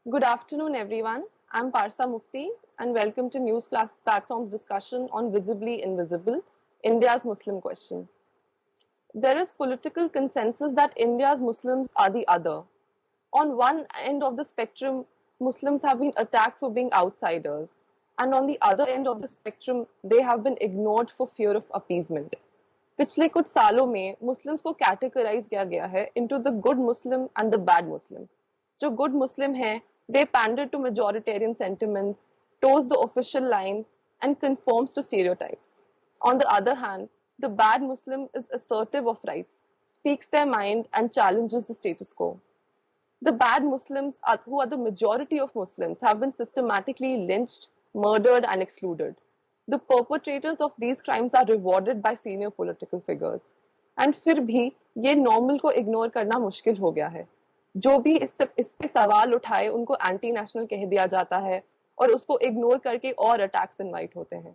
Good afternoon, everyone. I'm Parsa Mufti, and welcome to News Platform's discussion on Visibly Invisible, India's Muslim question. There is political consensus that India's Muslims are the other. On one end of the spectrum, Muslims have been attacked for being outsiders, and on the other end of the spectrum, they have been ignored for fear of appeasement. पिछले कुछ सालों में Muslims को categorise किया गया है into the good Muslim and the bad Muslim. जो good मुस्लिम हैं, they pander to majoritarian sentiments, toes the official line, and conforms to stereotypes. On the other hand, the bad Muslim is assertive of rights, speaks their mind, and challenges the status quo. The bad Muslims, who are the majority of Muslims, have been systematically lynched, murdered, and excluded. The perpetrators of these crimes are rewarded by senior political figures. And फिर भी ये normal को ignore करना मुश्किल हो गया है. जो भी इस पे सवाल उठाए उनको एंटी नेशनल कह दिया जाता है और उसको इग्नोर करके और अटैक्स इनवाइट होते हैं.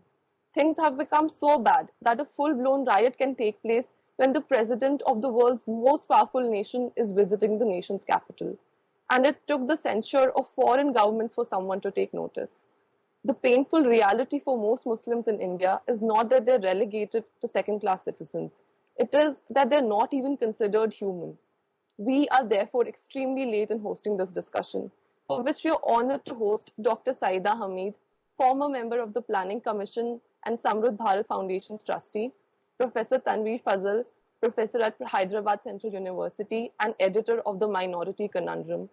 Things have become so bad that a full-blown riot can take place when the president of the world's most powerful nation is visiting the nation's capital. And it took the censure of foreign governments for someone to take notice. The painful reality for most Muslims in India is not that they're relegated to second-class citizens. It is that they're not even considered human. We are therefore extremely late in hosting this discussion, for which we are honored to host Dr. Saida Hamid, former member of the Planning Commission and Samruddh Bharat Foundation's trustee, Professor Tanveer Fazal, professor at Hyderabad Central University and editor of The Minority Conundrum,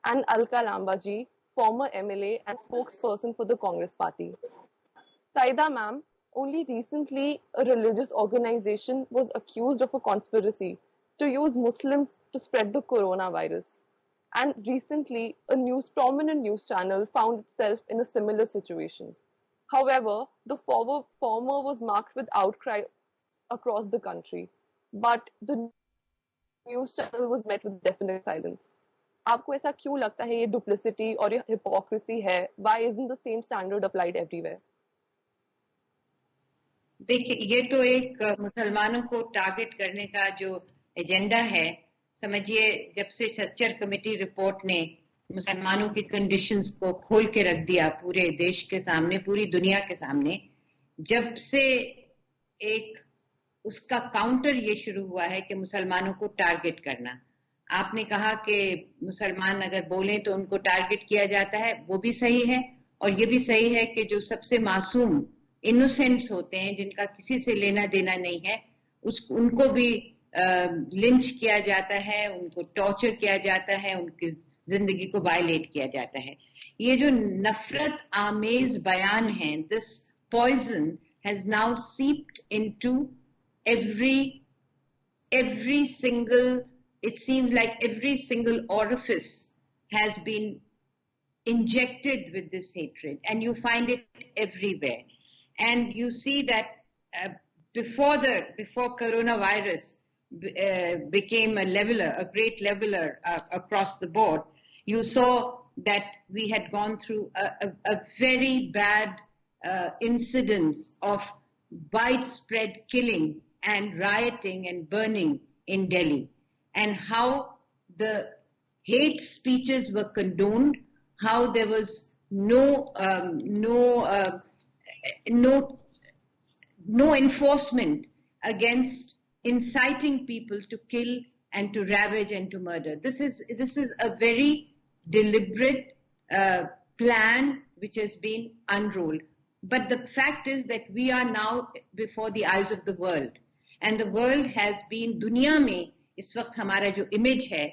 and Alka Lambaji, former MLA and spokesperson for the Congress Party. Saida ma'am, only recently a religious organization was accused of a conspiracy to use Muslims to spread the coronavirus. And recently, a prominent news channel found itself in a similar situation. However, the former was marked with outcry across the country, but the news channel was met with definite silence. आपको ऐसा क्यों लगता है ये duplicity और ये hypocrisy है? Why isn't the same standard applied everywhere? देखिए, ये तो एक मुसलमानों को टारगेट करने का जो एजेंडा है, समझिए जब से सच्चर कमेटी रिपोर्ट ने मुसलमानों की कंडीशंस को खोल के रख दिया पूरे देश के सामने, पूरी दुनिया के सामने, जब से एक उसका काउंटर ये शुरू हुआ है कि मुसलमानों को टारगेट करना. आपने कहा कि मुसलमान अगर बोलें तो उनको टारगेट किया जाता है, वो भी सही है, और ये भी सही है कि जो सबसे मासूम इनोसेंट्स होते हैं, जिनका किसी से लेना देना नहीं है, उनको भी लिंच किया जाता है, उनको टॉर्चर किया जाता है, उनकी जिंदगी को वायलेट किया जाता है. ये जो नफरत आमेज बयान है, this poison has now seeped into every single, it seems like every single orifice has been injected with this hatred, and you find it everywhere. And you see that before coronavirus became a leveler, a great leveler across the board, you saw that we had gone through a very bad incidence of widespread killing and rioting and burning in Delhi, and how the hate speeches were condoned, how there was no enforcement against inciting people to kill and to ravage and to murder. This is a very deliberate plan which has been unrolled. But the fact is that we are now before the eyes of the world, and the world has been, दुनिया में इस वक्त हमारा जो image है,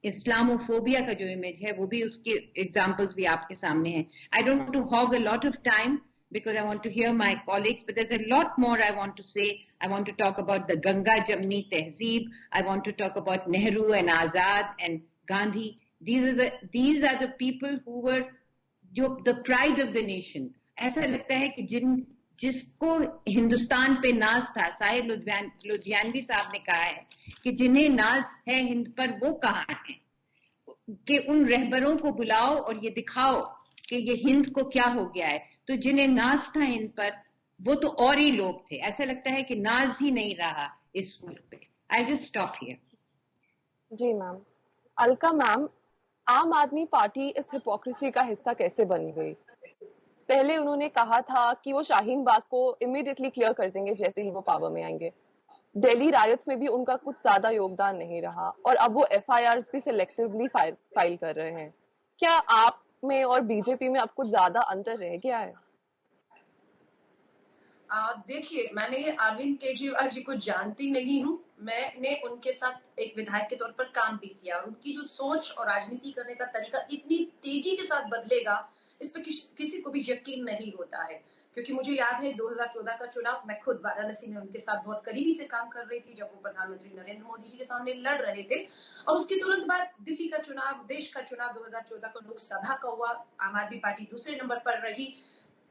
Islamophobia का जो image है, वो भी उसके एग्जाम्पल्स भी आपके सामने हैं. I don't want to hog a lot of time because I want to hear my colleagues, but there's a lot more I want to say. I want to talk about the Ganga Jamni Tehzeeb. I want to talk about Nehru and Azad and Gandhi. These are the people who were the pride of the nation. ऐसा लगता है कि जिसको हिंदुस्तान पे नाज था, साहिर लुधियानवी साहब ने कहा है कि जिन्हें नाज है हिंद पर वो कहाँ है, कि उन रहबरों को बुलाओ और ये दिखाओ कि ये हिंद को क्या हो गया है. तो जिन्हें नाज था हिंद पर, वो तो और ही लोग थे. ऐसा लगता है कि नाज ही नहीं रहा इस मुल्क पे. I just stop here. जी ma'am. Alka ma'am, Aam Aadmi party इस हिपोक्रेसी का हिस्सा कैसे बन गई? पहले उन्होंने कहा था कि वो शाहीन बाग को इमीडिएटली क्लियर कर देंगे जैसे ही वो पावर में आएंगे। दिल्ली रायट्स में भी उनका कुछ ज्यादा योगदान नहीं रहा और अब वो एफआईआर्स भी सिलेक्टिवली फाइल कर रहे हैं। क्या आप में और बीजेपी में अब कुछ ज्यादा अंतर रह गया है? देखिए, मैंने अरविंद केजरीवाल जी को जानती नहीं हूँ। मैंने उनके साथ एक विधायक के तौर पर काम भी किया और उनकी जो सोच और राजनीति करने का तरीका इतनी तेजी के साथ बदलेगा, इस पर किसी को भी यकीन नहीं होता है। क्योंकि मुझे याद है 2014 का चुनाव, मैं खुद वाराणसी में उनके साथ बहुत करीबी से काम कर रही थी जब वो प्रधानमंत्री नरेंद्र मोदी जी के सामने लड़ रहे थे। और उसके तुरंत बाद दिल्ली का चुनाव, देश का चुनाव 2014 का लोकसभा का हुआ। आम आदमी पार्टी दूसरे नंबर पर रही।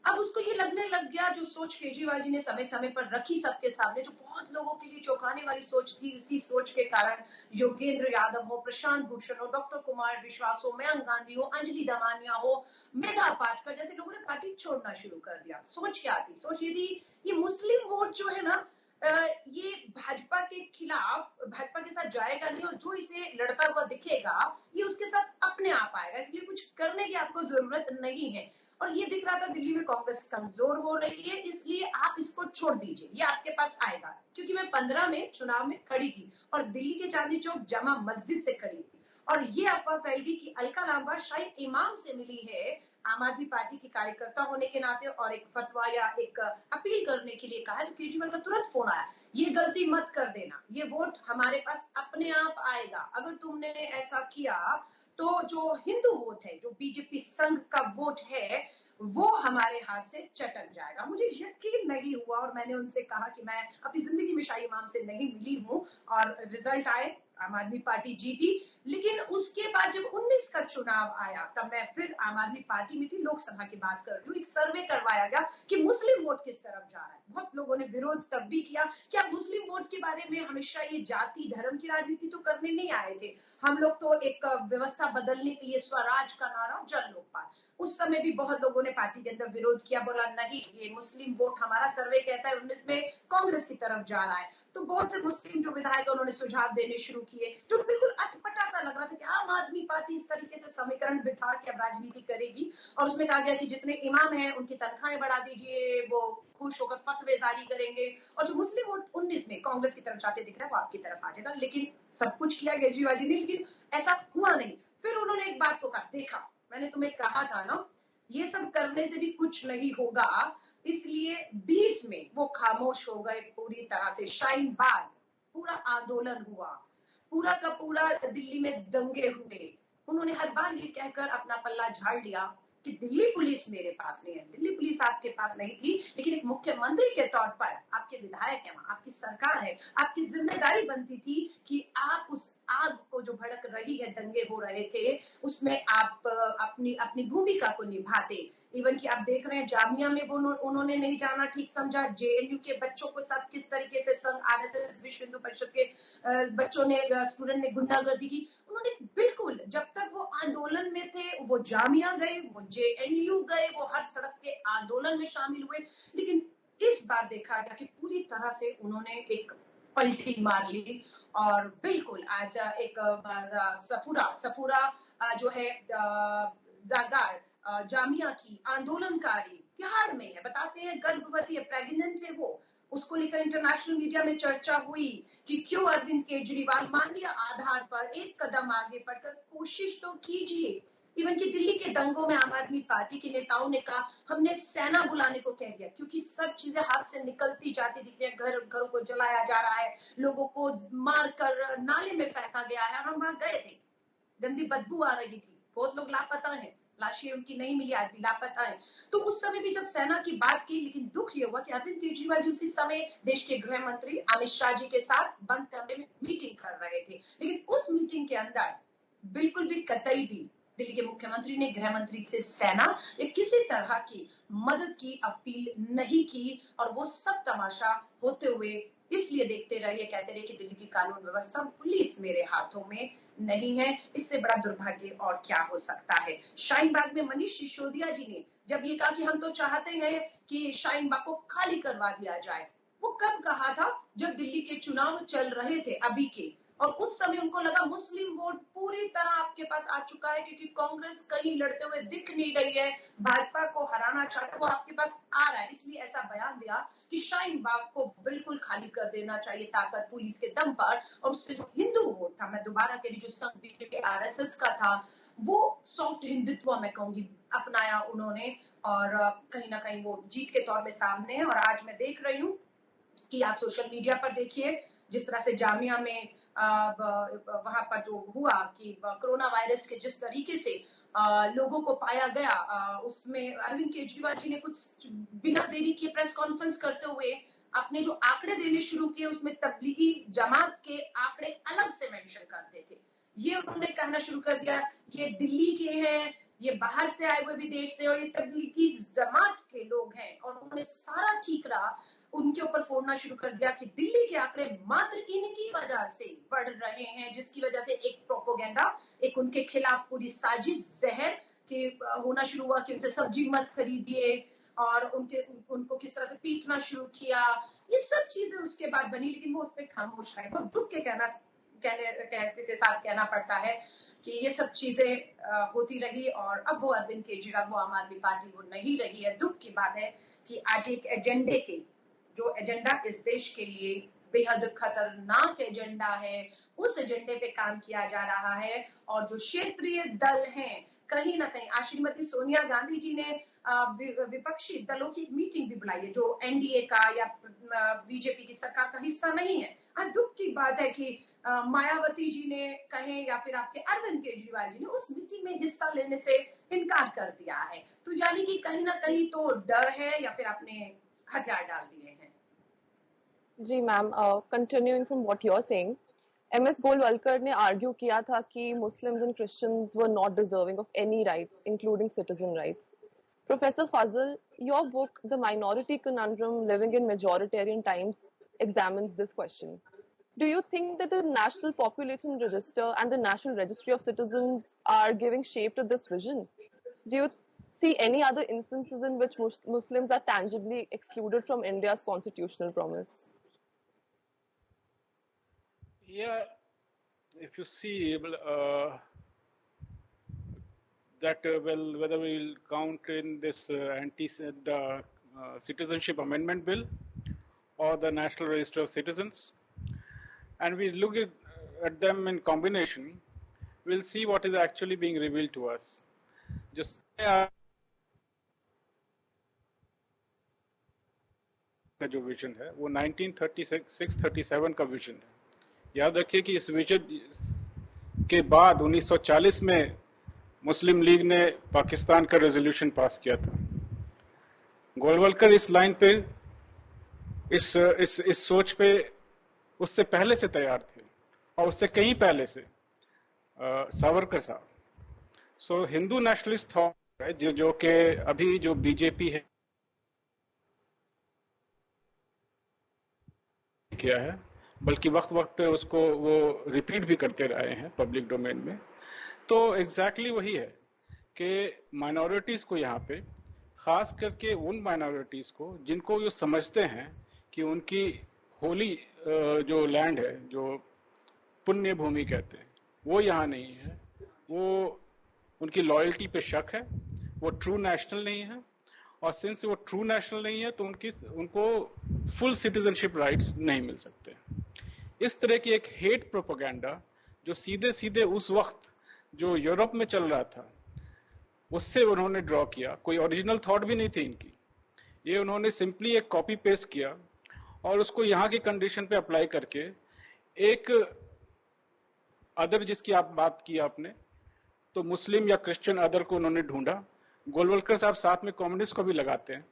अब उसको ये लगने लग गया, जो सोच केजरीवाल जी ने समय समय पर रखी सबके सामने, जो बहुत लोगों के लिए चौंकाने वाली सोच थी, उसी सोच के कारण योगेंद्र यादव हो, प्रशांत भूषण हो, डॉक्टर कुमार विश्वास हो, मयंक गांधी हो, अंजलि दमानिया हो, मेधा पाटकर जैसे लोगों ने पार्टी छोड़ना शुरू कर दिया। सोच क्या थी? सोच ये थी, ये मुस्लिम वोट जो है ना, ये भाजपा के खिलाफ, भाजपा के साथ जाएगा नहीं और जो इसे लड़ता हुआ दिखेगा ये उसके साथ अपने आप आएगा, इसलिए कुछ करने की आपको जरूरत नहीं है। और ये दिख रहा था दिल्ली में कांग्रेस कमजोर हो रही है, इसलिए आप इसको छोड़ दीजिए, ये आपके पास आएगा। क्योंकि मैं 15 में चुनाव में खड़ी थी और दिल्ली के चांदनी चौक जामा मस्जिद से खड़ी थी और ये अफवाह फैल गई कि अलका लांबा शायद इमाम से मिली है आम आदमी पार्टी की कार्यकर्ता होने के नाते और एक फतवा या एक अपील करने के लिए कहा। तो केजरीवाल का तुरंत फोन आया, ये गलती मत कर देना, ये वोट हमारे पास अपने आप आएगा। अगर तुमने ऐसा किया तो जो हिंदू वोट है, जो बीजेपी संघ का वोट है, वो हमारे हाथ से चटक जाएगा। मुझे यकीन नहीं हुआ और मैंने उनसे कहा कि मैं अपनी जिंदगी में शाही इमाम से नहीं मिली हूँ। और रिजल्ट आए, आम आदमी पार्टी जीती। लेकिन उसके बाद जब 19 का चुनाव आया तब मैं फिर आम आदमी पार्टी में थी। लोकसभा की बात कर रही हूँ, एक सर्वे करवाया गया कि मुस्लिम वोट किस तरफ जा रहा है। बहुत लोगों ने विरोध तब भी किया कि आप मुस्लिम वोट के बारे में हमेशा ये जाति धर्म की राजनीति तो करने नहीं आए थे, हम लोग तो एक व्यवस्था बदलने के लिए स्वराज का नारा, जन लोकपाल। उस समय भी बहुत लोगों ने पार्टी के अंदर विरोध किया, बोला नहीं ये मुस्लिम वोट हमारा सर्वे कहता है 19 में कांग्रेस की तरफ जा रहा है। तो बहुत से मुस्लिम जो विधायक उन्होंने सुझाव देने शुरू किए, जो बिल्कुल अटपटा सा लग रहा था कि आम आदमी पार्टी इस तरीके से समीकरण बिठा के अब राजनीति करेगी। और उसमें कहा गया कि जितने इमाम हैं उनकी तनख्वाहें बढ़ा दीजिए, वो खुश होकर फतवे जारी करेंगे और जो मुस्लिम वोट 19 में कांग्रेस की तरफ जाते दिख रहा है वो आपकी तरफ आ जाएगा। लेकिन सब कुछ किया केजरीवाल जी ने, लेकिन ऐसा हुआ नहीं। फिर उन्होंने एक बात को कहा, देखा मैंने तुम्हें कहा था ना, ये सब करने से भी कुछ नहीं होगा, इसलिए 20 में वो खामोश हो गए पूरी तरह से। शाहीन बाग पूरा आंदोलन हुआ, पूरा का पूरा दिल्ली में दंगे हुए। उन्होंने हर बार ये कहकर अपना पल्ला झाड़ लिया कि दिल्ली पुलिस मेरे पास नहीं है। दिल्ली पुलिस आपके पास नहीं थी, लेकिन एक मुख्यमंत्री के तौर पर आपके विधायक है, आपकी सरकार है, आपकी जिम्मेदारी बनती थी कि आप उस आग को जो भड़क रही है, दंगे हो रहे थे, उसमें आप अपनी अपनी भूमिका को निभाते। इवन कि आप देख रहे हैं जामिया में वो उन्होंने नहीं जाना ठीक समझा। जेएनयू के बच्चों के साथ किस तरीके से संघ आरएसएस विश्व हिंदू परिषद के बच्चों ने, स्टूडेंट ने गुंडागर्दी की। उन्होंने बिल्कुल, जब तक वो आंदोलन में थे, वो जामिया गए, वो जेएनयू गए, वो हर सड़क के आंदोलन में शामिल हुए। लेकिन इस बार देखा गया कि पूरी तरह से उन्होंने एक पलटी मार ली और बिल्कुल आज एक सफूरा जो है जागार जामिया की आंदोलनकारी तिहाड़ में है, बताते हैं गर्भवती है, प्रेग्नेंट है वो। उसको लेकर इंटरनेशनल मीडिया में चर्चा हुई कि क्यों अरविंद केजरीवाल मानवीय आधार पर एक कदम आगे बढ़कर कोशिश तो कीजिए। इवन कि दिल्ली के दंगों में आम आदमी पार्टी के नेताओं ने कहा हमने सेना बुलाने को कह दिया, क्योंकि सब चीजें हाथ से निकलती जाती दिख रही है। घरों को जलाया जा रहा है, लोगों को मारकर नाले में फेंका गया है और हम वहां गए थे। गंदी बदबू आ रही थी, बहुत लोग लापता हैं, लाशें उनकी नहीं मिली, आज भी लापता है। तो उस समय भी जब सेना की बात की, लेकिन दुख ये हुआ कि अरविंद केजरीवाल जी उसी समय देश के गृह मंत्री अमित शाह जी के साथ बंद कमरे में मीटिंग कर रहे थे। लेकिन उस मीटिंग के अंदर बिल्कुल भी कतई भी दिल्ली के मुख्यमंत्री ने गृह मंत्री से सेना या किसी तरह की मदद की अपील नहीं की और वो सब तमाशा होते हुए इसलिए देखते रहे, कहते रहे कि दिल्ली की कानून व्यवस्था, पुलिस मेरे हाथों में नहीं है। इससे बड़ा दुर्भाग्य और क्या हो सकता है। शाहीन बाग में मनीष सिसोदिया जी ने जब ये कहा कि हम तो चाहते हैं कि शाहीन बाग को खाली करवा दिया जाए, वो कब कहा था? जब दिल्ली के चुनाव चल रहे थे अभी के, और उस समय उनको लगा मुस्लिम वोट पूरी तरह आपके पास आ चुका है, क्योंकि कांग्रेस कहीं लड़ते हुए दिख नहीं रही है, भाजपा को हराना चाहता है, वो आपके पास आ रहा है, इसलिए ऐसा बयान दिया कि शाहीन बाग को बिल्कुल खाली कर देना चाहिए ताकत पुलिस के दम पर। और उससे जो हिंदू वोट था, मैं दोबारा कह रही, जो संघ बीजेपी आरएसएस का था, वो सॉफ्ट हिंदुत्व मैं कहूंगी अपनाया उन्होंने, और कहीं ना कहीं वो जीत के तौर में सामने है। और आज मैं देख रही हूँ कि आप सोशल मीडिया पर देखिए जिस तरह से जामिया में वहां पर जो हुआ कि कोरोना वायरस के जिस तरीके से लोगों को पाया गया, उसमें अरविंद केजरीवाल जी ने कुछ बिना देरी किए प्रेस कॉन्फ्रेंस करते हुए अपने जो आंकड़े देने शुरू किए, उसमें तबलीगी जमात के आंकड़े अलग से मेंशन करते थे। ये उन्होंने कहना शुरू कर दिया, ये दिल्ली के हैं, ये बाहर से आए हुए विदेश से, और ये तबलीगी जमात के लोग हैं। और उन्होंने सारा ठीकरा उनके ऊपर फोड़ना शुरू कर दिया कि दिल्ली के आंकड़े मात्र इनकी वजह से बढ़ रहे हैं, जिसकी वजह से एक प्रोपोगेंडा, एक उनके खिलाफ पूरी साजिश जहर के होना शुरू हुआ कि उनसे सब्जी मत खरीदिए, और उनको किस तरह से पीटना शुरू किया। ये सब चीजें उसके बाद बनी, लेकिन वो उस पर खामोश रहे। बहुत दुख के के साथ कहना पड़ता है कि ये सब चीजें होती रही, और अब वो अरविंद केजरीवाल, वो आम आदमी पार्टी वो नहीं रही है। दुख की बात है कि आज एक एजेंडे के, जो एजेंडा इस देश के लिए बेहद खतरनाक एजेंडा है, उस एजेंडे पे काम किया जा रहा है। और जो क्षेत्रीय दल हैं, कहीं ना कहीं आज श्रीमती सोनिया गांधी जी ने विपक्षी दलों की एक मीटिंग भी बुलाई है, जो एनडीए का या बीजेपी की सरकार का हिस्सा नहीं है। आज दुख की बात है कि मायावती जी ने कहे या फिर आपके अरविंद केजरीवाल जी ने उस मीटिंग में हिस्सा लेने से इनकार कर दिया है। तो यानी कि कहीं ना कहीं तो डर है या फिर आपने हथियार डाल दिए हैं। जी ma'am, continuing from what you are saying, MS Golwalkar ने आर्ग्यू किया था कि Muslims and Christians were not deserving of any rights, including citizen rights. Professor Fazal, your book, The Minority Conundrum Living in Majoritarian Times, examines this question. Do you think that the National Population Register and the National Registry of Citizens are giving shape to this vision? Do you see any other instances in which Muslims are tangibly excluded from India's constitutional promise? Yeah, if you see that whether we'll count in this the Citizenship Amendment Bill or the National Register of Citizens, and we look at them in combination, we'll see what is actually being revealed to us. Just का जो vision है वो 1936-37 का vision है। याद रखिए कि इस विजन के बाद 1940 में मुस्लिम लीग ने पाकिस्तान का रेजोल्यूशन पास किया था। गोलवलकर इस लाइन पे, इस सोच पे उससे पहले से तैयार थे, और उससे कहीं पहले से सावरकर साहब। सो हिंदू नेशनलिस्ट थॉट है जो कि अभी जो बीजेपी है किया है, बल्कि वक्त वक्त पे उसको वो रिपीट भी करते रहे हैं पब्लिक डोमेन में। तो एग्जैक्टली वही है कि माइनॉरिटीज को यहाँ पे, खास करके उन माइनॉरिटीज को जिनको वो समझते हैं कि उनकी होली जो लैंड है, जो पुण्य भूमि कहते हैं, वो यहाँ नहीं है, वो उनकी लॉयल्टी पे शक है, वो ट्रू नेशनल नहीं है, और सिंस वो ट्रू नेशनल नहीं है तो उनको फुल सिटीजनशिप राइट्स नहीं मिल सकते। इस तरह की एक हेट प्रोपेगेंडा जो सीधे सीधे उस वक्त जो यूरोप में चल रहा था उससे उन्होंने ड्रॉ किया, कोई ओरिजिनल थॉट भी नहीं थी इनकी, ये उन्होंने सिंपली एक कॉपी पेस्ट किया और उसको यहाँ की कंडीशन पे अप्लाई करके एक अदर, जिसकी आप बात की आपने, तो मुस्लिम या क्रिश्चियन अदर को उन्होंने ढूंढा। गोलवलकर साहब साथ में कम्युनिस्ट को भी लगाते हैं,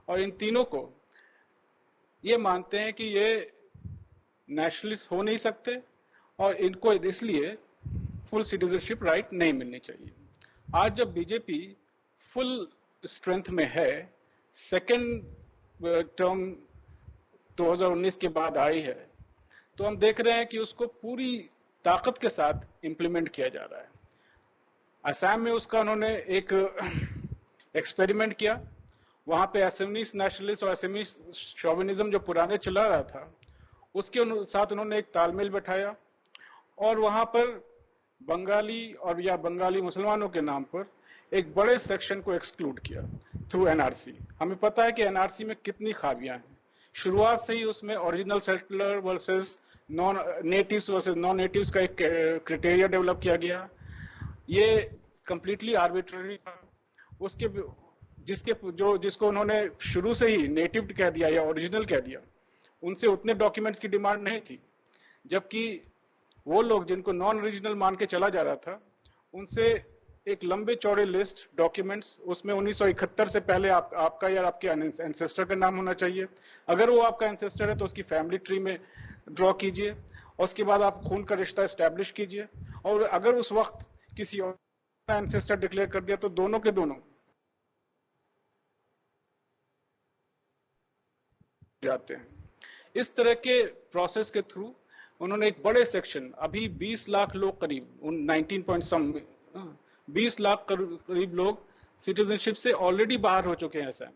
और इन तीनों को ये मानते हैं कि ये नेशनलिस्ट हो नहीं सकते और इनको इसलिए फुल सिटीजनशिप राइट नहीं मिलनी चाहिए। आज जब बीजेपी फुल स्ट्रेंथ में है, सेकेंड टर्म 2019 के बाद आई है, तो हम देख रहे हैं कि उसको पूरी ताकत के साथ इंप्लीमेंट किया जा रहा है। असम में उसका उन्होंने एक एक्सपेरिमेंट किया, वहां पे असमीज नेशनलिस्ट और असमीज शोविनिज्म जो पुराने चला रहा था उसके साथ उन्होंने एक तालमेल बैठाया और वहां पर बंगाली और या बंगाली मुसलमानों के नाम पर एक बड़े सेक्शन को एक्सक्लूड किया थ्रू एनआरसी। हमें पता है कि एनआरसी में कितनी खामियां हैं। शुरुआत से ही उसमें original settler versus non natives versus non natives का एक क्राइटेरिया डेवलप किया गया। ये कंप्लीटली आर्बिट्ररी था। उसके जिसको उन्होंने शुरू से ही नेटिव कह दिया या ओरिजिनल कह दिया, उनसे उतने डॉक्यूमेंट्स की डिमांड नहीं थी, जबकि वो लोग जिनको नॉन ओरिजिनल मान के चला जा रहा था, उनसे एक लंबे चौड़े लिस्ट डॉक्यूमेंट्स, उसमें 1971 से पहले आपका या आपके एंसेस्टर का नाम होना चाहिए। अगर वो आपका एंसेस्टर है तो उसकी फैमिली ट्री में ड्रॉ कीजिए और उसके बाद आप खून का रिश्ता एस्टैब्लिश कीजिए, और अगर उस वक्त किसी और एंसेस्टर डिक्लेयर कर दिया तो दोनों के दोनों जाते हैं। इस तरह के प्रोसेस के थ्रू उन्होंने एक बड़े सेक्शन, अभी 20 लाख लोग करीब 20 लाख करीब लोग सिटीजनशिप से ऑलरेडी बाहर हो चुके हैं असम में।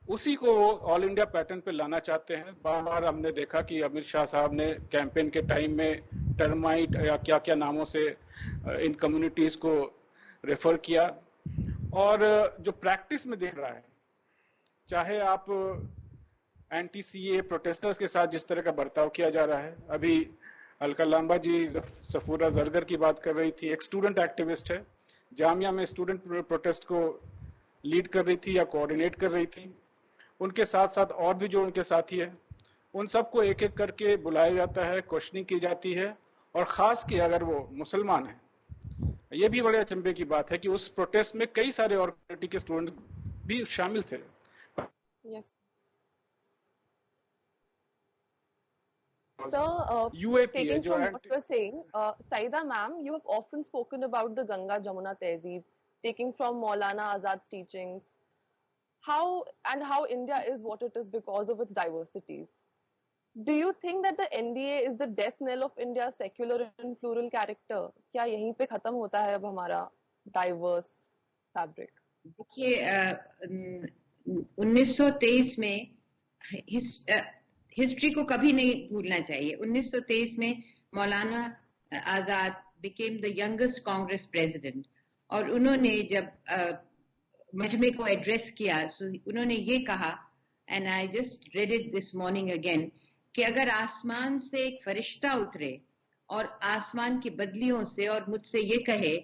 उसी को वो ऑल इंडिया पैटर्न पे लाना चाहते हैं। बार बार हमने देखा कि अमित शाह साहब ने कैंपेन के टाइम में टर्माइट या क्या क्या नामों से इन कम्युनिटीज को रेफर किया, और जो प्रैक्टिस में देख रहा है, चाहे आप एंटी सीए प्रोटेस्टर्स के साथ जिस तरह का बर्ताव किया जा रहा है, अभी अलका लांबा जी सफूरा जरगर की बात कर रही थी, एक स्टूडेंट एक्टिविस्ट है, जामिया में स्टूडेंट प्रोटेस्ट को लीड कर रही थी या कोऑर्डिनेट कर रही थी। उनके साथ साथ और भी जो उनके साथी हैं, उन सबको एक एक करके बुलाया जाता है, क्वेश्चनिंग की जाती है, और खास कि अगर वो मुसलमान है। ये भी बड़े अचंभे की बात है कि उस प्रोटेस्ट में कई सारे और कम्युनिटी के स्टूडेंट्स भी शामिल थे। Yes. So, UAP taking from what you're saying, Saida ma'am, you have often spoken about the Ganga Jamuna Tehzeeb, taking from Maulana Azad's teachings, how India is what it is because of its diversities. Do you think that the NDA is the death knell of India's secular and plural character? क्या यहीं पे खत्म होता है अब हमारा diverse fabric? देखिए, 1923 में हिस्ट्री को कभी नहीं भूलना चाहिए। 1923 में Maulana Azad became the youngest Congress president, और उन्होंने जब मजमे को एड्रेस किया, उन्होंने ये कहा, and I just read it this morning again, कि अगर आसमान से एक फरिश्ता उतरे और आसमान की बदलियों से और मुझसे ये कहे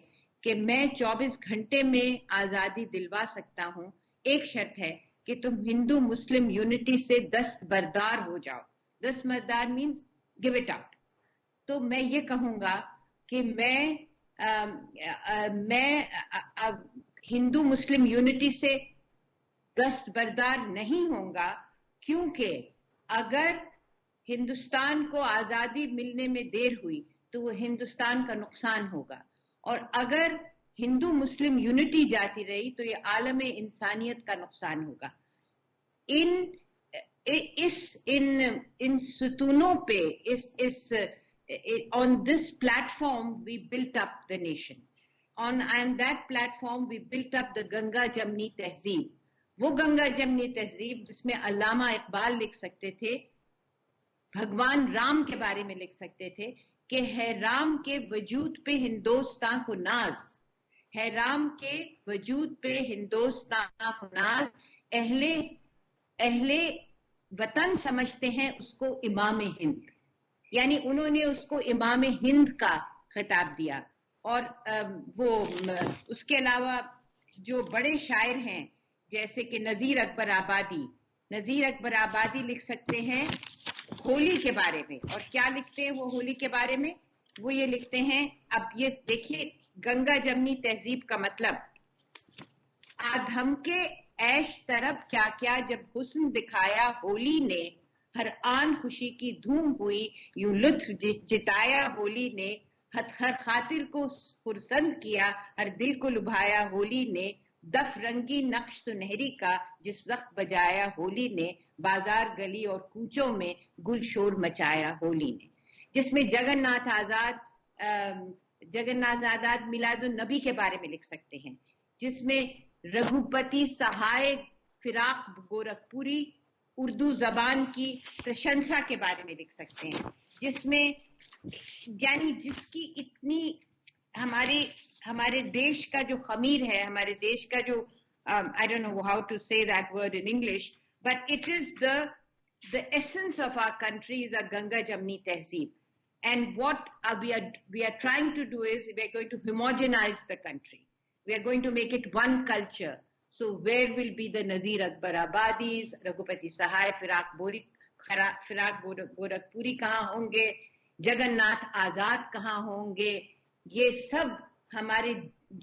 कि मैं 24 घंटे में आजादी दिलवा सकता हूं, एक शर्त है कि तुम हिंदू मुस्लिम यूनिटी से दस्तबरदार हो जाओ। दस्तबरदार मीन्स गिव इट अप। तो मैं ये कहूंगा कि मैं हिंदू मुस्लिम यूनिटी से दस्तबरदार नहीं होऊंगा, क्योंकि अगर हिंदुस्तान को आजादी मिलने में देर हुई तो वो हिंदुस्तान का नुकसान होगा, और अगर हिंदू मुस्लिम यूनिटी जाती रही तो ये आलम इंसानियत का नुकसान होगा। इन सुतूनों पे, on this platform we built up the nation, and that platform we built up the Ganga जमनी तहजीब। वो गंगा जमनी तहजीब जिसमें अल्लामा इकबाल लिख सकते थे, भगवान राम के बारे में लिख सकते थे कि है राम के वजूद पे हिंदुस्तान को नाज, है राम के वजूद पे हिंदुस्तान को नाज, अहले वतन समझते हैं उसको इमाम हिंद, यानी उन्होंने उसको इमाम हिंद का खिताब दिया। और वो उसके अलावा जो बड़े शायर हैं जैसे कि नजीर अकबर आबादी लिख सकते हैं होली के बारे में, और क्या लिखते हैं वो होली के बारे में? वो ये लिखते हैं, अब ये देखिए गंगा जमनी तहजीब का मतलब, आधम के ऐश तरफ क्या क्या जब हुस्न दिखाया होली ने, हर आन खुशी की धूम हुई यूं लुत्फ जिताया होली ने, हर खातिर को पुरसंद किया हर दिल को लुभाया होली ने, दफ रंगी नक्श सुनहरी का जिस वक्त बजाया होली ने, बाजार गली और कूचों में गुल शोर मचाया होली ने। जिसमें जगन्नाथ आजाद मिलादुन नबी के बारे में लिख सकते हैं, जिसमें रघुपति सहाय फिराक गोरखपुरी उर्दू जबान की प्रशंसा के बारे में लिख सकते हैं, जिसमें यानी जिसकी इतनी हमारे देश का जो खमीर है, हमारे देश का जो I don't know how to say that word in English, but it is the essence of our country is a Ganga Jamni Tehzeeb. And what we are trying to do is we are going to homogenize the country. We are going to make it one culture. So where will be the Nazir Akbar Abadis, Raghupati Sahai, Firaq Gorakhpuri kahan honge, Jagannath Azad kahan honge, ये सब हमारे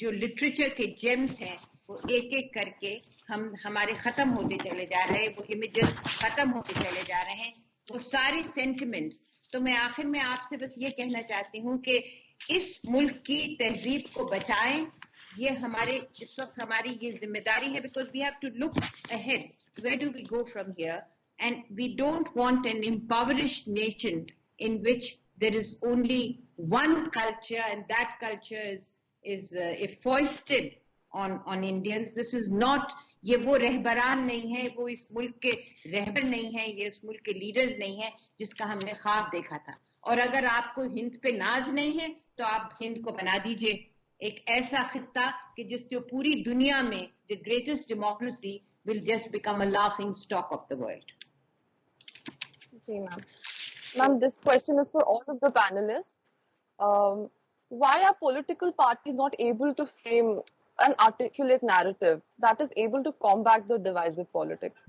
जो literature के James हैं वो एक एक करके हमारे खत्म होते चले जा रहे हैं, वो इमेजेस खत्म होते चले जा रहे हैं, वो सारी सेंटिमेंट्स। तो मैं आखिर में आपसे बस ये कहना चाहती हूँ कि इस मुल्क की तहजीब को बचाएं, ये हमारे इस वक्त हमारी ये जिम्मेदारी है, because we have to look ahead, where do we go from here, and we don't want an impoverished nation in which there is only one culture and that culture is foisted on Indians. This is not, ये वो रहबरान नहीं है, वो इस मुल्क के रहबर नहीं है, ये इस मुल्क के लीडर्स नहीं है जिसका हमने ख्वाब देखा था। और अगर आपको हिंद पे नाज नहीं है तो आप हिंद को बना दीजिए एक ऐसा खित्ता कि जिसको पूरी दुनिया में the greatest democracy will just become a laughing stock of the world. जी ma'am. Ma'am, this question is for all of the panelists. Why are political parties not able to frame an articulate narrative that is able to combat the divisive politics?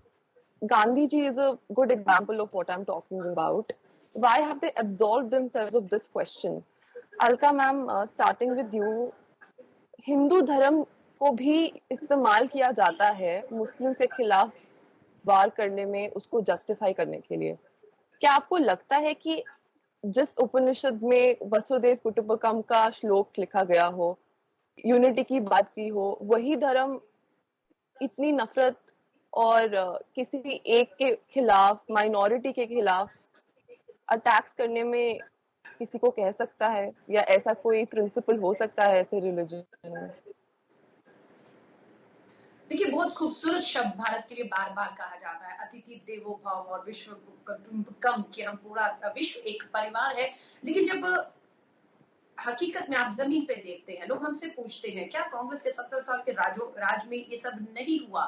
Gandhi ji is a good example of what I'm talking about. Why have they absolved themselves of this question? Alka ma'am, starting with you, Hindu धर्म को भी इस्तेमाल किया जाता है मुस्लिम से खिलाफ वार करने में, उसको जस्टिफाई करने के लिए। क्या आपको लगता है कि जिस उपनिषद में वसुदेव कुटुंबकम का श्लोक लिखा गया हो, यूनिटी की बात की हो, वही धर्म इतनी नफरत और किसी एक के खिलाफ, माइनॉरिटी के खिलाफ अटैक्स करने में किसी को कह सकता है, या ऐसा कोई प्रिंसिपल हो सकता है ऐसे रिलीजन में? देखिए, बहुत खूबसूरत शब्द भारत के लिए बार बार कहा जाता है, अतिथि देवो भव और विश्व कुटुंबकम, कि हम पूरा विश्व एक परिवार है। लेकिन जब हकीकत में आप जमीन पे देखते हैं, लोग हमसे पूछते हैं क्या कांग्रेस के 70 साल के राज में ये सब नहीं हुआ?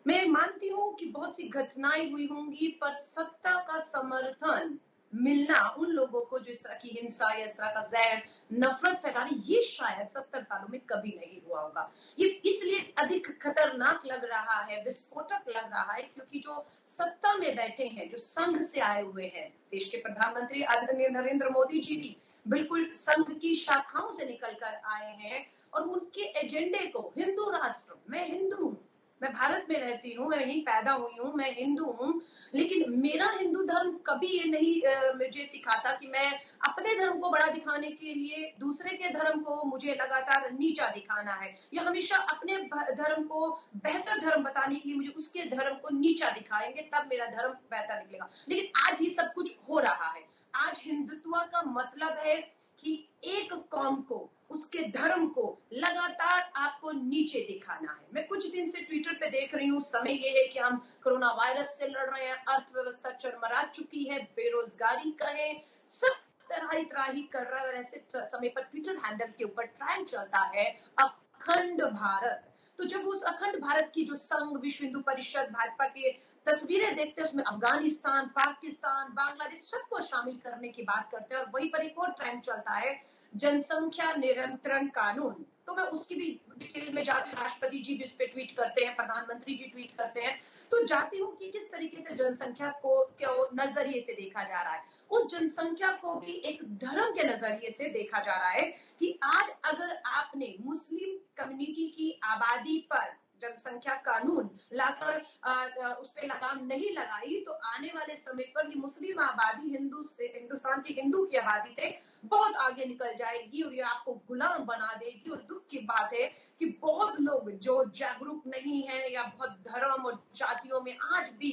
मैं मानती हूँ कि बहुत सी घटनाएं हुई होंगी, पर सत्ता का समर्थन मिलना उन लोगों को जो इस तरह की हिंसा या इस तरह का जहर, नफरत फैलाने, ये शायद 70 सालों में कभी नहीं हुआ होगा। ये इसलिए अधिक खतरनाक लग रहा है, विस्फोटक लग रहा है, क्योंकि जो सत्ता में बैठे हैं, जो संघ से आए हुए हैं, देश के प्रधानमंत्री आदरणीय नरेंद्र मोदी जी भी बिल्कुल संघ की शाखाओं से निकल कर आए हैं, और उनके एजेंडे को, हिंदू राष्ट्र, मैं हिंदू हूँ, मैं भारत में रहती हूँ, मैं यहीं पैदा हुई हूँ, मैं हिंदू हूँ, लेकिन मेरा हिंदू धर्म कभी ये नहीं मुझे सिखाता कि मैं अपने धर्म को बड़ा दिखाने के लिए दूसरे के धर्म को मुझे लगातार नीचा दिखाना है, या हमेशा अपने धर्म को बेहतर धर्म बताने के लिए मुझे उसके धर्म को नीचा दिखाएंगे, तब मेरा धर्म बेहतर निकलेगा। लेकिन आज ये सब कुछ हो रहा है। आज हिंदुत्व का मतलब है कि एक कौम को, उसके धर्म को लगातार आपको नीचे दिखाना है। मैं कुछ दिन से ट्विटर पे देख रही हूँ, समय ये है कि हम कोरोना वायरस से लड़ रहे हैं, अर्थव्यवस्था चरमरा चुकी है, बेरोजगारी कहें, सब तराही कर रहा है, और ऐसे समय पर ट्विटर हैंडल के ऊपर ट्रेंड चलता है अखंड भारत। तो जब उस अखंड भारत की जो संघ, विश्व हिंदू परिषद, भाजपा के तस्वीरें देखते हैं, उसमें अफगानिस्तान, पाकिस्तान, बांग्लादेश सबको शामिल करने की बात करते हैं, और वहीं पर एक और ट्रेंड चलता है जनसंख्या नियंत्रण कानून। तो मैं उसकी भी डिटेल में जाती हूँ, राष्ट्रपति जी भी उस पर ट्वीट करते हैं, प्रधानमंत्री जी ट्वीट करते हैं, तो जाती हूँ कि किस तरीके से जनसंख्या को नजरिए से देखा जा रहा है। उस जनसंख्या को भी एक धर्म के नजरिए से देखा जा रहा है कि आज अगर आपने मुस्लिम कम्युनिटी की आबादी पर जनसंख्या कानून लाकर उस पर लगाम नहीं लगाई, तो आने वाले समय पर ये मुस्लिम आबादी हिंदुस्तान की हिंदू की आबादी से बहुत आगे निकल जाएगी, और ये आपको गुलाम बना देगी। और दुख की बात है कि बहुत लोग जो जागरूक नहीं है, या बहुत धर्म और जातियों में आज भी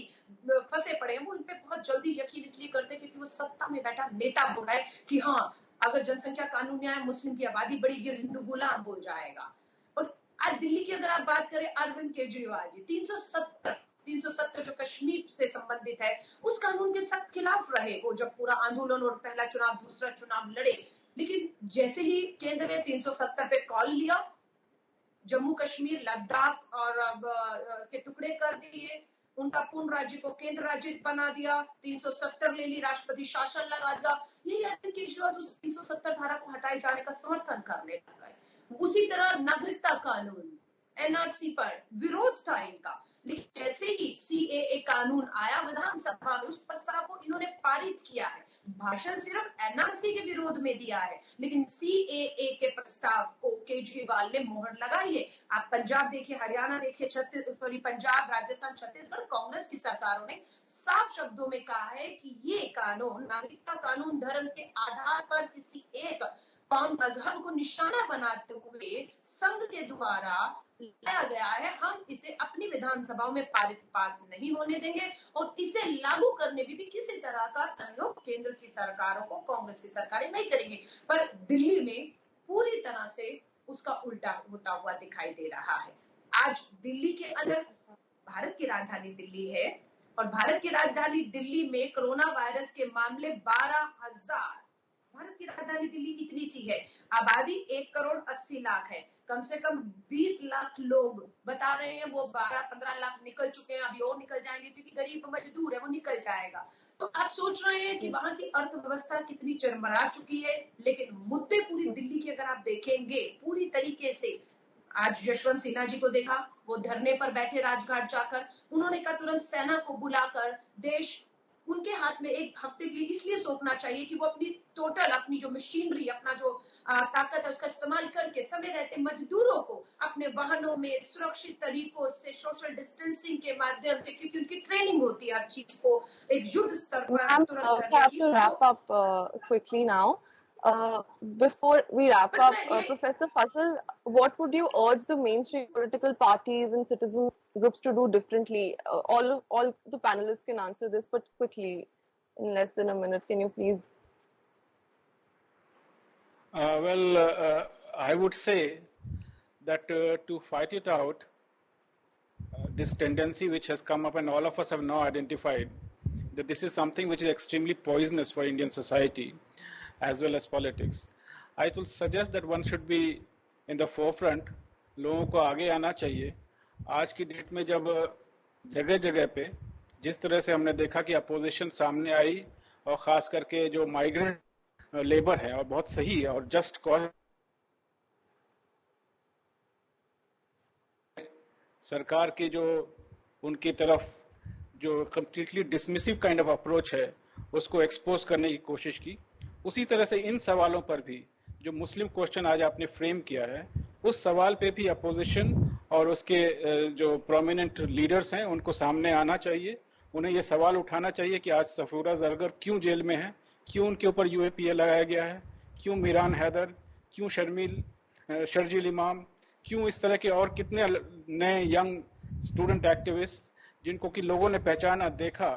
फंसे पड़े हैं, वो उन पे बहुत जल्दी यकीन इसलिए करते हैं क्योंकि वो सत्ता में बैठा नेता बोल रहा है कि हाँ, अगर जनसंख्या कानून आए, मुस्लिम की आबादी बढ़ेगी और हिंदू गुलाम बोल जाएगा। और आज दिल्ली की अगर आप बात करें, अरविंद केजरीवाल जी 370 370 जो कश्मीर से संबंधित है, उस कानून के सख्त खिलाफ रहे वो, जब पूरा आंदोलन और पहला चुनाव दूसरा चुनाव लड़े। लेकिन जैसे ही केंद्र ने 370 पे कॉल लिया, जम्मू कश्मीर, लद्दाख और के टुकड़े कर दिए, उनका पूर्ण राज्य को केंद्र राज्य बना दिया, 370 ले ली, राष्ट्रपति शासन लगा दिया। यही अरविंद केजरीवाल उस 370 धारा को हटाए जाने का समर्थन करने लगा। उसी तरह नागरिकता कानून एनआरसी पर विरोध था इनका, लेकिन जैसे ही सीएए कानून आया विधानसभा में, उस प्रस्ताव को इन्होंने पारित किया है। भाषण सिर्फ एनआरसी के विरोध में दिया है, लेकिन सीएए के प्रस्ताव को केजरीवाल ने मोहर लगाई है। आप पंजाब देखिए, हरियाणा देखिए, पंजाब, राजस्थान, छत्तीसगढ़ कांग्रेस की सरकारों ने साफ शब्दों में कहा है कि ये कानून, नागरिकता कानून, धर्म के आधार पर किसी एक कौम मजहब को निशाना बनाते हुए संघ के द्वारा लाया गया है। हम इसे अपनी विधानसभाओं में पास नहीं होने देंगे और इसे लागू करने में भी किसी तरह का सहयोग केंद्र की सरकारों को, कांग्रेस की सरकारें नहीं करेंगे। पर दिल्ली में पूरी तरह से उसका उल्टा होता हुआ दिखाई दे रहा है। आज दिल्ली के अंदर, भारत की राजधानी दिल्ली है और भारत की राजधानी दिल्ली में कोरोना वायरस के मामले 12,000। भारत की राजधानी दिल्ली इतनी सी है, आबादी 1,80,00,000 है, कम से कम 20 लाख लोग बता रहे हैं वो 12-15 लाख निकल चुके हैं, अभी और निकल जाएंगे क्योंकि गरीब मजदूर है वो निकल जाएगा। तो आप सोच रहे हैं कि वहां की अर्थव्यवस्था कितनी चरमरा चुकी है। लेकिन मुद्दे पूरी दिल्ली के अगर आप देखेंगे पूरी तरीके से, आज यशवंत सिन्हा जी को देखा, वो धरने पर बैठे राजघाट जाकर, उन्होंने कहा तुरंत सेना को बुलाकर देश उनके हाथ में एक हफ्ते के लिए इसलिए सौंपना चाहिए कि वो अपनी जो मशीनरी, अपना जो ताकत है उसका इस्तेमाल करके समय रहते मजदूरों को अपने वाहनों में सुरक्षित तरीकों से सोशल डिस्टेंसिंग के माध्यम से, क्योंकि उनकी ट्रेनिंग होती है हर चीज को एक युद्ध स्तर पर तुरंत करने की। Before we wrap up, Professor Fazal, what would you urge the mainstream political parties and citizen groups to do differently? All the panelists can answer this, but quickly, in less than a minute, can you please? I would say that to fight it out, this tendency which has come up and all of us have now identified, that this is something which is extremely poisonous for Indian society as well as politics. I will suggest that one should be in the forefront. लोगों को आगे आना चाहिए। आज की date में जब जगह जगह पे जिस तरह से हमने देखा कि अपोजिशन सामने आई और खास करके जो माइग्रेंट लेबर है और बहुत सही और जस्ट कॉज, सरकार की जो उनकी तरफ जो completely dismissive kind of approach है उसको एक्सपोज करने की कोशिश की। उसी तरह से इन सवालों पर भी जो मुस्लिम क्वेश्चन आज आपने फ्रेम किया है, उस सवाल पे भी अपोजिशन और उसके जो प्रोमिनेंट लीडर्स हैं उनको सामने आना चाहिए। उन्हें ये सवाल उठाना चाहिए कि आज सफूरा जरगर क्यों जेल में है, क्यों उनके ऊपर यूएपीए लगाया गया है, क्यों मीरान हैदर, क्यों शर्जील इमाम, क्यों इस तरह के और कितने नए यंग स्टूडेंट एक्टिविस्ट जिनको कि लोगों ने पहचाना, देखा,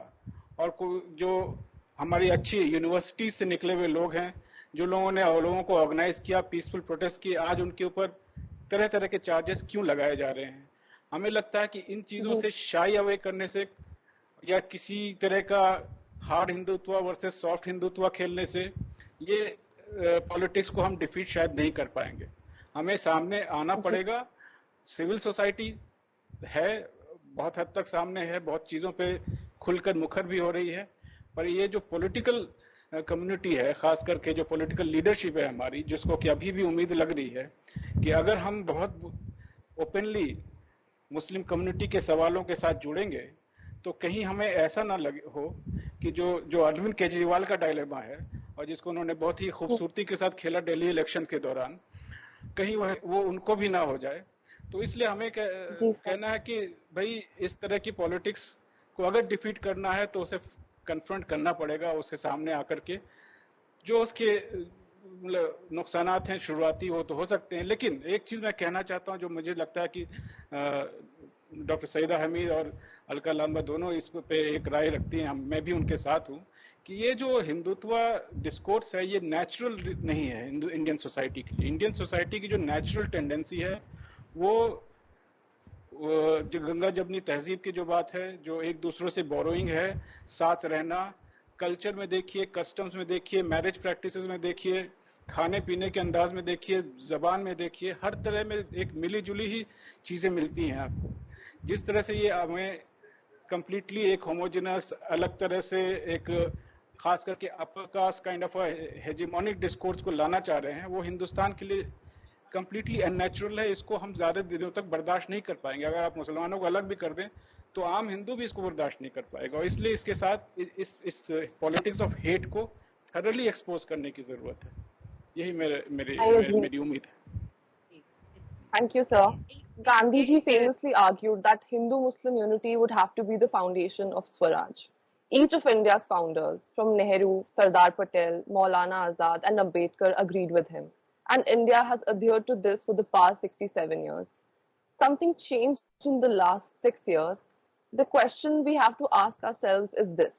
और जो हमारी अच्छी यूनिवर्सिटीज से निकले हुए लोग हैं, जो लोगों को ऑर्गेनाइज किया, पीसफुल प्रोटेस्ट किए, आज उनके ऊपर तरह तरह के चार्जेस क्यों लगाए जा रहे हैं। हमें लगता है कि इन चीजों से शाई अवे करने से या किसी तरह का hard Hindutva versus soft Hindutva खेलने से ये पॉलिटिक्स को हम डिफीट शायद नहीं कर पाएंगे। हमें सामने आना पड़ेगा। सिविल सोसाइटी है, बहुत हद तक सामने है, बहुत चीजों पे खुलकर मुखर भी हो रही है, पर ये जो पॉलिटिकल कम्युनिटी है, खास करके जो पॉलिटिकल लीडरशिप है हमारी, जिसको कि अभी भी उम्मीद लग रही है कि अगर हम बहुत ओपनली मुस्लिम कम्युनिटी के सवालों के साथ जुड़ेंगे तो कहीं हमें ऐसा ना लगे हो कि जो अरविंद केजरीवाल का डायलेमा है और जिसको उन्होंने बहुत ही खूबसूरती के साथ खेला दिल्ली इलेक्शन के दौरान, कहीं वो उनको भी ना हो जाए। तो इसलिए हमें कहना है कि भाई इस तरह की पॉलिटिक्स को अगर डिफीट करना है तो उसे कन्फ्रंट करना पड़ेगा, उसके सामने आकर के। जो उसके नुकसानात हैं शुरुआती वो तो हो सकते हैं, लेकिन एक चीज मैं कहना चाहता हूं जो मुझे लगता है कि डॉक्टर सईदा हमीद और अलका लांबा दोनों इस पे एक राय रखती हैं, मैं भी उनके साथ हूं, कि ये जो हिंदुत्व डिस्कोर्स है ये नेचुरल नहीं है इंडियन सोसाइटी के लिए। इंडियन सोसाइटी की जो नेचुरल टेंडेंसी है वो जो गंगा जमनी तहजीब की जो बात है, जो एक दूसरों से बोरोइंग है, साथ रहना, कल्चर में देखिए, कस्टम्स में देखिए, मैरिज प्रैक्टिसेस में देखिए, खाने पीने के अंदाज में देखिए, जबान में देखिए, हर तरह में एक मिली जुली ही चीजें मिलती हैं आपको। जिस तरह से ये हमें कंप्लीटली एक होमोजेनस, अलग तरह से एक खास करके upper caste kind of hegemonic discourse को लाना चाह रहे हैं, वो हिंदुस्तान के लिए कंप्लीटली अननेचुरल है। इसको हम ज्यादा दिनों तक बर्दाश्त नहीं कर पाएंगे। अगर आप मुसलमानों को अलग भी कर दें तो आम हिंदू भी इसको बर्दाश्त नहीं कर पाएगा, और इसलिए इसके साथ इस पॉलिटिक्स ऑफ हेट को थरली एक्सपोज करने की जरूरत है। यही मेरी उम्मीद है। Thank you, sir. Gandhiji famously argued that Hindu-Muslim unity would have to be the foundation of Swaraj. Each of India's founders, from Nehru, Sardar Patel, Maulana Azad, and Ambedkar, agreed with him. And India has adhered to this for the past 67 years. Something changed in the last 6 years. The question we have to ask ourselves is this: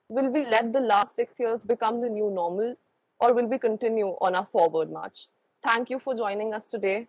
will we let the last 6 years become the new normal, or will we continue on our forward march? Thank you for joining us today.